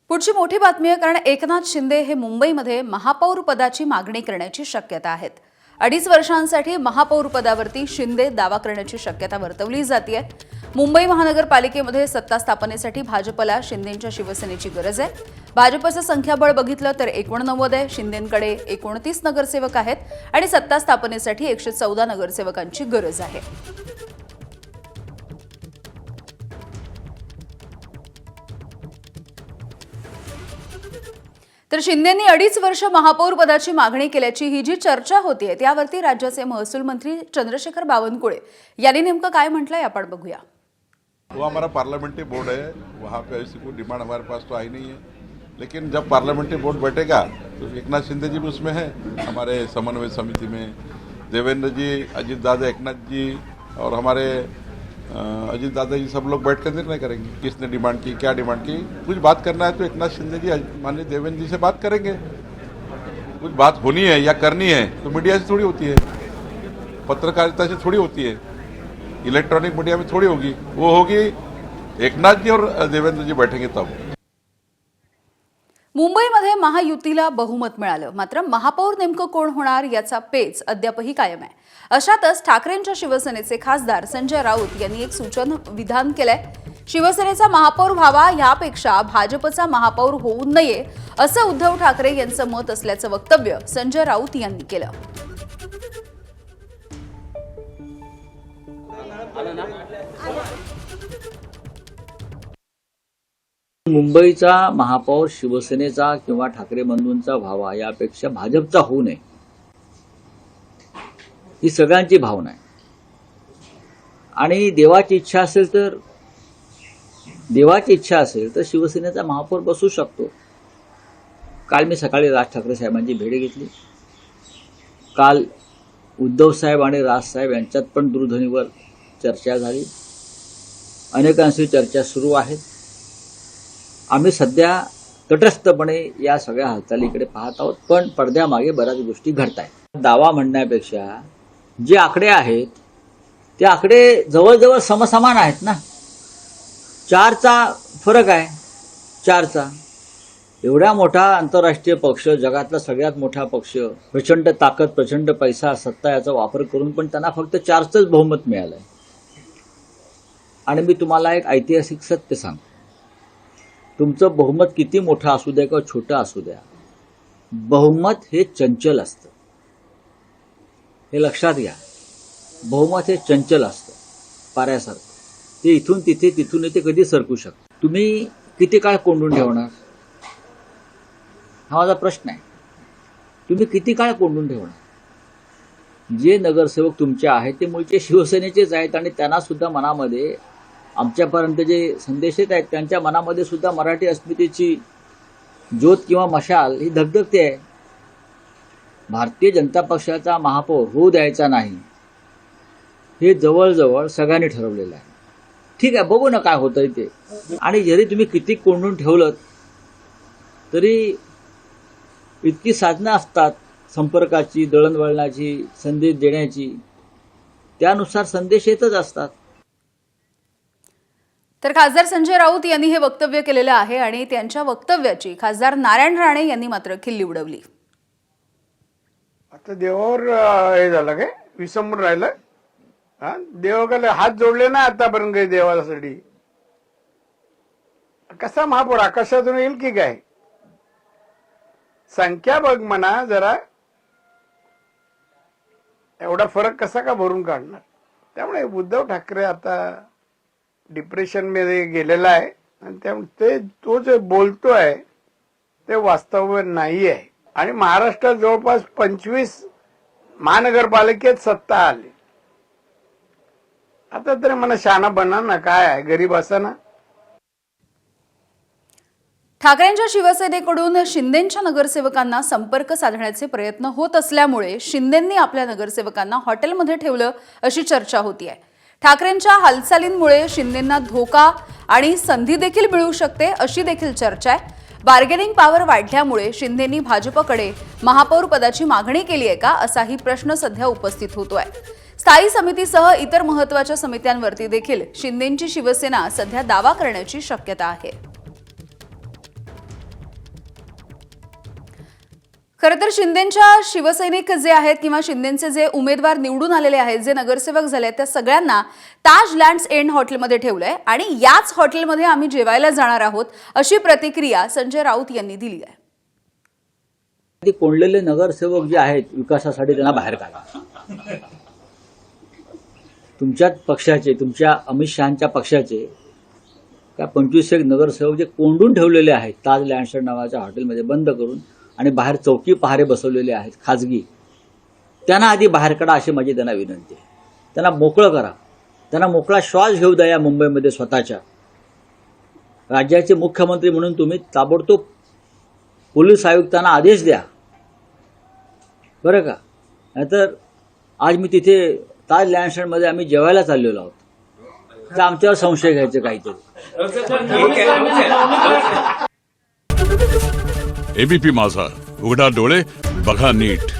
पुढची मोठी बातमी आहे, कारण एकनाथ शिंदे हे मुंबईमध्ये महापौर पदाची मागणी करण्याची शक्यता आहेत. 2.5 वर्षांसाठी महापौर पदावरती शिंदे दावा करण्याची शक्यता वर्तवली जाते. मुंबई महानगरपालिकेमध्ये सत्ता स्थापनेसाठी भाजपला शिंदेंच्या शिवसेनेची गरज आहे. भाजपचं संख्याबळ बघितलं तर 89 आहे. शिंदेंकडे 29 नगरसेवक आहेत आणि सत्ता स्थापनेसाठी 114 नगरसेवकांची गरज आहे. तर शिंदेंनी 2.5 वर्ष महापौर पदाची मागणी केल्याची ही जी चर्चा होतीये त्यावरती राज्याचे महसूल मंत्री चंद्रशेखर बावनकुळे यांनी नेमकं काय म्हटलंय आपण बघूया. वो हमारा पार्लियामेंट्री बोर्ड है, वहाँ पे ऐसी कोई डिमांड हमारे पास तो आई नहीं है, लेकिन जब पार्लियामेंट्री बोर्ड बैठेगा तो एकनाथ शिंदे जी भी उसमें है, हमारे समन्वय समिति में देवेंद्र जी, अजीत दादा, एकनाथ जी और हमारे अजीत दादा जी सब लोग बैठ कर निर्णय करेंगे किसने डिमांड की, क्या डिमांड की. कुछ बात करना है तो एकनाथ शिंदे जी माननीय देवेंद्र जी से बात करेंगे. कुछ बात होनी है या करनी है तो मीडिया से थोड़ी होती है, पत्रकारिता से थोड़ी होती है, इलेक्ट्रॉनिक मीडिया में थोड़ी होगी. वो होगी एकनाथ जी और देवेंद्र जी बैठेंगे तब. मुंबईमध्ये महायुतीला बहुमत मिळालं, मात्र महापौर नेमकं कोण होणार याचा पेच अद्यापही कायम आहे. अशातच ठाकरेंच्या शिवसेनेचे खासदार संजय राऊत यांनी एक सूचन विधान केलंय. शिवसेनेचा महापौर व्हावा यापेक्षा भाजपचा महापौर होऊ नये असं उद्धव ठाकरे यांचं मत असल्याचं वक्तव्य संजय राऊत यांनी केलं. मुंबईचा महापौर शिवसेनेचा किंवा ठाकरे बंधूंचा व्हावा यापेक्षा भाजपचा होऊ नये ही सगळ्यांची भावना आहे. आणि देवाची इच्छा असेल तर शिवसेनेचा महापौर बसू शकतो. काल मी सकाळी राज ठाकरे साहेबांची भेट घेतली. काल उद्धव साहेब आणि राज साहेब यांच्यात पण दूरध्वनीवर चर्चा झाली. अनेकांशी चर्चा सुरू आहेत. आम्ही सध्या तटस्थपणे या सगळ्या हालचालीकडे पाहत आहोत, पण पडद्यामागे बऱ्याच गोष्टी घडत आहेत. दावा म्हणण्यापेक्षा जे आकडे आहेत ते आकडे जवळजवळ समसमान आहेत ना. 4चा फरक आहे. 4चा एवढा मोठा आंतरराष्ट्रीय पक्ष, जगातला सगळ्यात मोठा पक्ष, प्रचंड ताकद, प्रचंड पैसा, सत्ता याचा वापर करून पण त्यांना फक्त 4चंच बहुमत मिळालंय. आणि मी तुम्हाला एक ऐतिहासिक सत्य सांगतो. तुमचं बहुमत किती मोठं असू द्या किंवा छोटं असू द्या, बहुमत हे चंचल असतं. हे लक्षात घ्या. बहुमत हे चंचल असतं, पाऱ्यासारखं. ते इथून तिथे, तिथून इथे कधी सरकू शकतं. तुम्ही किती काळ कोंडून ठेवणार हा माझा प्रश्न आहे. तुम्ही किती काळ कोंडून ठेवणार. जे नगरसेवक तुमचे आहेत ते मूळचे शिवसेनेचेच आहेत आणि त्यांना सुद्धा मनामध्ये, आमच्यापर्यंत जे संदेश येत आहेत त्यांच्या मनामध्ये सुद्धा मराठी अस्मितेची ज्योत किंवा मशाल ही धगधगते आहे. भारतीय जनता पक्षाचा महापौर होऊ द्यायचा नाही हे जवळजवळ सगळ्यांनी ठरवलेलं आहे. ठीक आहे, बघू ना काय होतंय ते. आणि जरी तुम्ही किती कोंडून ठेवलं तरी इतकी साधनं असतात संपर्काची, दळणवळणाची, संदेश देण्याची, त्यानुसार संदेश येतच असतात. तर खासदार संजय राऊत यांनी हे वक्तव्य केलेलं आहे आणि त्यांच्या वक्तव्याची खासदार नारायण राणे यांनी मात्र खिल्ली उडवली. आता देवावर हे झालं काय, विसंबून राहिलं. देवाकडे हात जोडले ना आतापर्यंत काही देवासाठी. कसा महापौर आकाशातून येईल की काय. संख्या बघ म्हणा जरा, एवढा फरक कसा का भरून काढणार. त्यामुळे उद्धव ठाकरे आता डिप्रेशन मध्ये गेलेला आहे आणि त्यामुळे तो जे बोलतोय ते वास्तव नाही आहे. आणि महाराष्ट्रात जवळपास 25 महानगरपालिकेत सत्ता आली. आता तरी मला शहाणा बना ना, काय आहे गरीब असा ना. ठाकरेंच्या शिवसेनेकडून शिंदेंच्या नगरसेवकांना संपर्क साधण्याचे प्रयत्न होत असल्यामुळे शिंदेंनी आपल्या नगरसेवकांना हॉटेलमध्ये ठेवलं अशी चर्चा होतीये. ठाकरेंच्या हालचालींमुळे शिंदेंना धोका आणि संधी देखील मिळू शकते अशी देखील चर्चा आहे. बार्गेनिंग पॉवर वाढल्यामुळे शिंदेंनी भाजपकडे महापौर पदाची मागणी केली आहे का असाही प्रश्न सध्या उपस्थित होतोय. स्थायी समितीसह इतर महत्त्वाच्या समित्यांवरती देखील शिंदेंची शिवसेना सध्या दावा करण्याची शक्यता आहे. खरं तर शिंदेच्या शिवसैनिक जे आहेत किंवा शिंदेचे जे उमेदवार निवडून आलेले आहेत, जे नगरसेवक झाले आहेत, त्या सगळ्यांना ताज लँड्स एंड हॉटेलमध्ये ठेवलंय आणि याच हॉटेलमध्ये आम्ही जेवायला जाणार आहोत, अशी प्रतिक्रिया संजय राऊत यांनी दिली आहे. ते कोंडलेले नगरसेवक जे आहेत विकासासाठी त्यांना बाहेर काढा. तुमच्याच पक्षाचे, तुमच्या अमित शहांच्या पक्षाचे काय 25 नगरसेवक जे कोंडून ठेवलेले आहेत ताज लँड्स नावाच्या हॉटेलमध्ये बंद करून आणि बाहेर चौकी पहारे बसवलेले आहेत खाजगी, त्यांना आधी बाहेर काढा अशी माझी त्यांना विनंती आहे. त्यांना मोकळं करा, त्यांना मोकळा श्वास घेऊ द्या या मुंबईमध्ये स्वतःच्या. राज्याचे मुख्यमंत्री म्हणून तुम्ही ताबडतोब पोलीस आयुक्तांना आदेश द्या बरं का. नाहीतर आज मी तिथे ताज लँडस्टँडमध्ये आम्ही जेवायला चाललेलो आहोत, तर आमच्यावर संशय घ्यायचे काहीतरी. एबीपी माझा, उघडा डोळे बघा नीट.